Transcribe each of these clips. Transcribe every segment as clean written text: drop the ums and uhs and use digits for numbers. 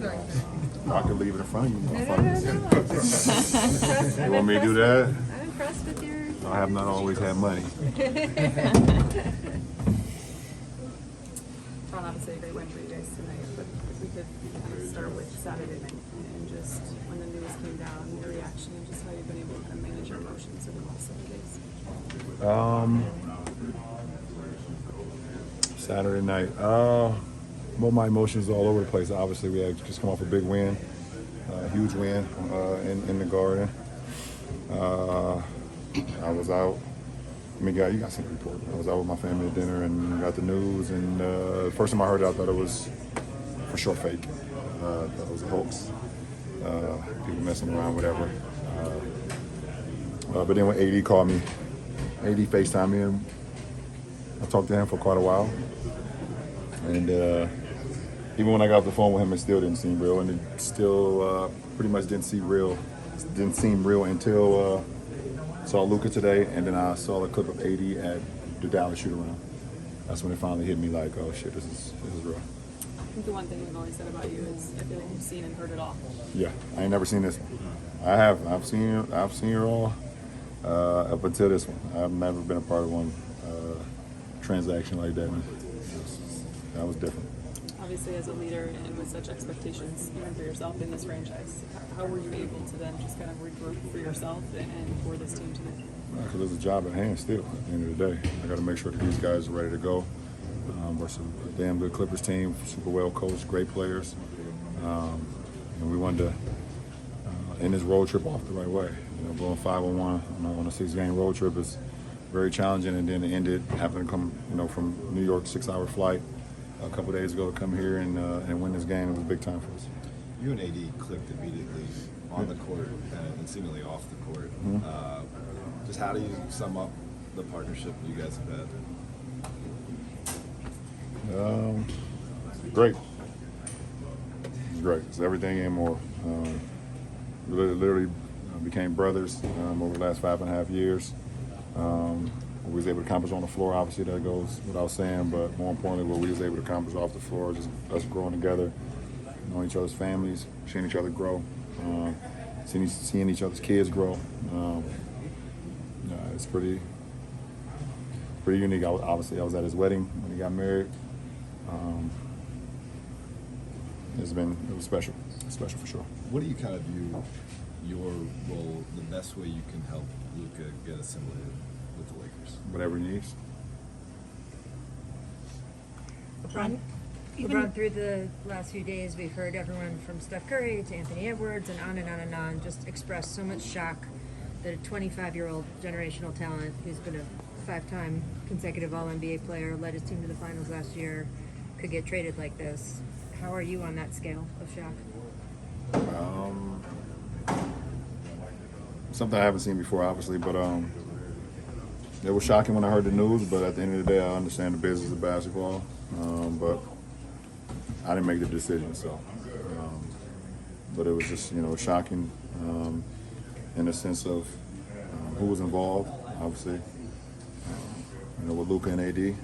I could leave it in front of you. No. You want me to do that? I'm impressed with your... I have not always had money. Ron, obviously a great win for you guys tonight, but if we could kind of start with Saturday night and just when the news came down, your reaction and just how you've been able to kind of manage your emotions over the last 7 days. Saturday night. Well, my emotions all over the place. Obviously, we had just come off a big win, huge win in the Garden. I was out. I mean, you got some report. I was out with my family at dinner and got the news. And the first time I heard it, I thought it was for sure fake. I thought it was a hoax. People messing around, whatever. But then when AD called me, AD FaceTimed me, and I talked to him for quite a while. And even when I got off the phone with him, it still didn't seem real, and it still pretty much didn't seem real until saw Luka today, and then I saw a clip of AD at the Dallas shoot-around. That's when it finally hit me like, oh shit, this is real. I think the one thing we've always said about you is I feel like you've seen and heard it all. Yeah, I ain't never seen this one. I have. I've seen it all up until this one. I've never been a part of one transaction like that. That was different. Obviously, as a leader and with such expectations, even for yourself in this franchise, how were you able to then just kind of regroup for yourself and for this team tonight? Because there's a job at hand still. At the end of the day, I got to make sure that these guys are ready to go. Versus a damn good Clippers team, super well coached, great players, and we wanted to end this road trip off the right way. You know, going 5-1 on a 6-game road trip is very challenging, and then to end it having to come, from New York, 6-hour flight a couple days ago to come here and win this game. It was big time for us. You and AD clicked immediately on the court and seemingly off the court. Mm-hmm. Just how do you sum up the partnership you guys have had? Great. It's great. It's everything and more. We literally became brothers over the last 5.5 years. What we was able to accomplish on the floor, obviously that goes without saying, but more importantly, what we was able to accomplish off the floor, just us growing together, knowing each other's families, seeing each other grow, seeing each other's kids grow. It's pretty unique. I was at his wedding when he got married. It was special for sure. What do you kind of view your role, the best way you can help Luka get assimilated with the Lakers? Whatever he needs. LeBron, through the last few days, we've heard everyone from Steph Curry to Anthony Edwards and on and on and on just express so much shock that a 25-year-old generational talent who's been a 5-time consecutive All-NBA player, led his team to the finals last year, could get traded like this. How are you on that scale of shock? Something I haven't seen before, obviously, but it was shocking when I heard the news, but at the end of the day, I understand the business of basketball, but I didn't make the decision, so. But it was just, shocking in the sense of who was involved, obviously, with Luka and AD.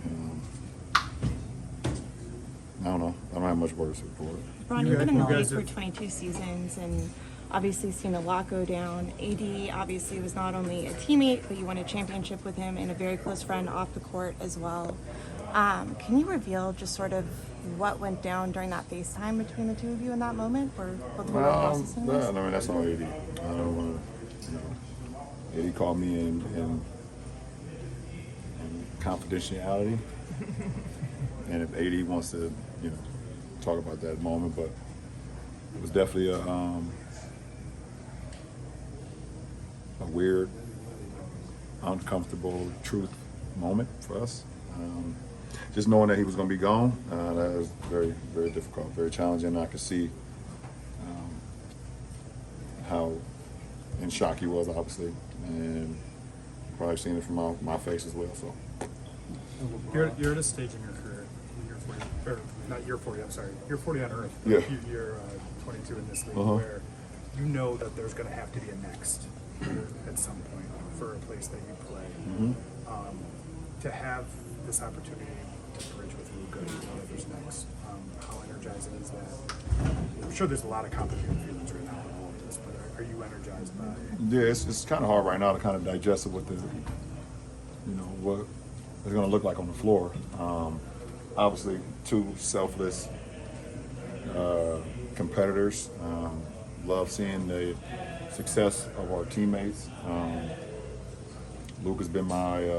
I don't know. I don't have much words for it. Ron, you've been in the league for 22 seasons and obviously seen a lot go down. AD obviously was not only a teammate, but you won a championship with him and a very close friend off the court as well. Can you reveal just sort of what went down during that FaceTime between the two of you in that moment? Or what the process was? I mean, that's all AD. I don't want to, AD called me in confidentiality. And if AD wants to, talk about that moment, but it was definitely a weird, uncomfortable truth moment for us. Just knowing that he was going to be gone, that was very, very difficult, very challenging. I could see how in shock he was, obviously, and probably seen it from my face as well. So you're at a stage in your career, you're 40, or not you're 40, I'm sorry, you're 40 on Earth. Yeah. You're 22 in this league, where you know that there's going to have to be a next at some point for a place that you play. To have this opportunity to bridge with Luka, you know that there's next. How energizing is that? I'm sure there's a lot of complicated feelings right now with all of this, but are you energized by it? Yeah, it's kind of hard right now to kind of digest what what it's going to look like on the floor. Obviously, two selfless competitors. Love seeing the success of our teammates. Luka's been my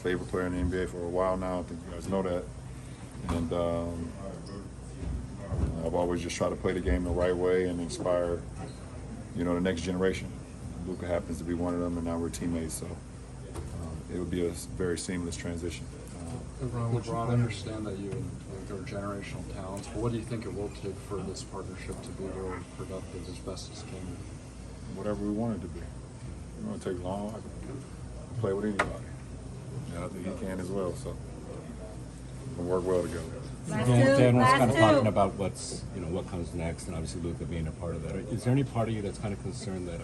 favorite player in the NBA for a while now. I think you guys know that. And I've always just tried to play the game the right way and inspire, the next generation. Luka happens to be one of them, and now we're teammates. So it would be a very seamless transition. LeBron, I understand that you and Luka are generational talents, but what do you think it will take for this partnership to be really productive as best as can be? Whatever we want it to be. It's going to take long. I can play with anybody. And I think he can as well. So we'll work well together. Dan was kind of talking about what comes next, and obviously Luka being a part of that. Is there any part of you that's kind of concerned that,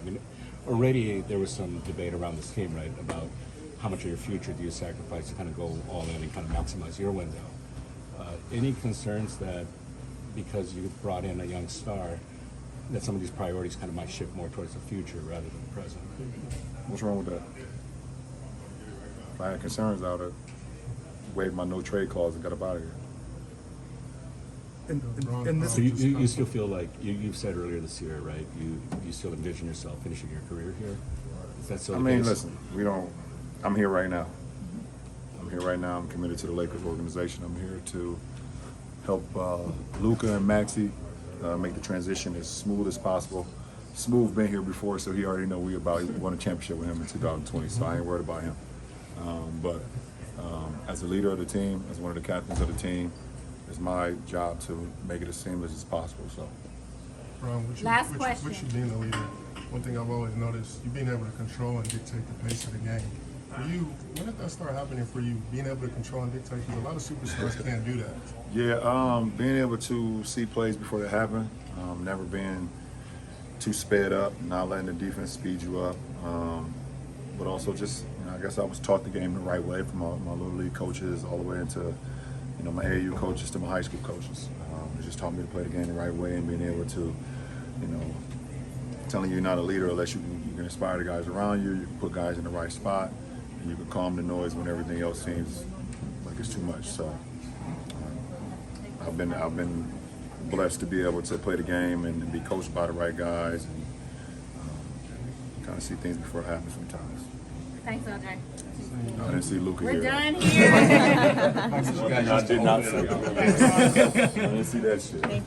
already there was some debate around this team, right, about how much of your future do you sacrifice to kind of go all in and kind of maximize your window? Any concerns that because you brought in a young star, that some of these priorities kind of might shift more towards the future rather than the present? What's wrong with that? If I had concerns, I would have waived my no trade clause and got up out of here. And this So you still feel like, you've said earlier this year, right, you still envision yourself finishing your career here? Is that still the case? Listen, I'm here right now. I'm committed to the Lakers organization. I'm here to help Luka and Maxey make the transition as smooth as possible. Smooth been here before, so he already know we won a championship with him in 2020, so I ain't worried about him. But as a leader of the team, as one of the captains of the team, it's my job to make it as seamless as possible. So. Ron, with you being a leader, one thing I've always noticed, you being able to control and dictate the pace of the game. For you, when did that start happening for you, being able to control and dictate? Because a lot of superstars can't do that. Yeah, being able to see plays before they happen, never being too sped up, not letting the defense speed you up, but also just, I guess I was taught the game the right way from my little league coaches all the way into, my AAU coaches to my high school coaches. They just taught me to play the game the right way and being able to, telling you you're not a leader unless you can inspire the guys around you, you can put guys in the right spot, and you can calm the noise when everything else seems like it's too much. So I've been blessed to be able to play the game and be coached by the right guys and kind of see things before it happens sometimes. Thanks, LJ. I didn't see Luka here. We're done here. I did not see it. I didn't see that shit.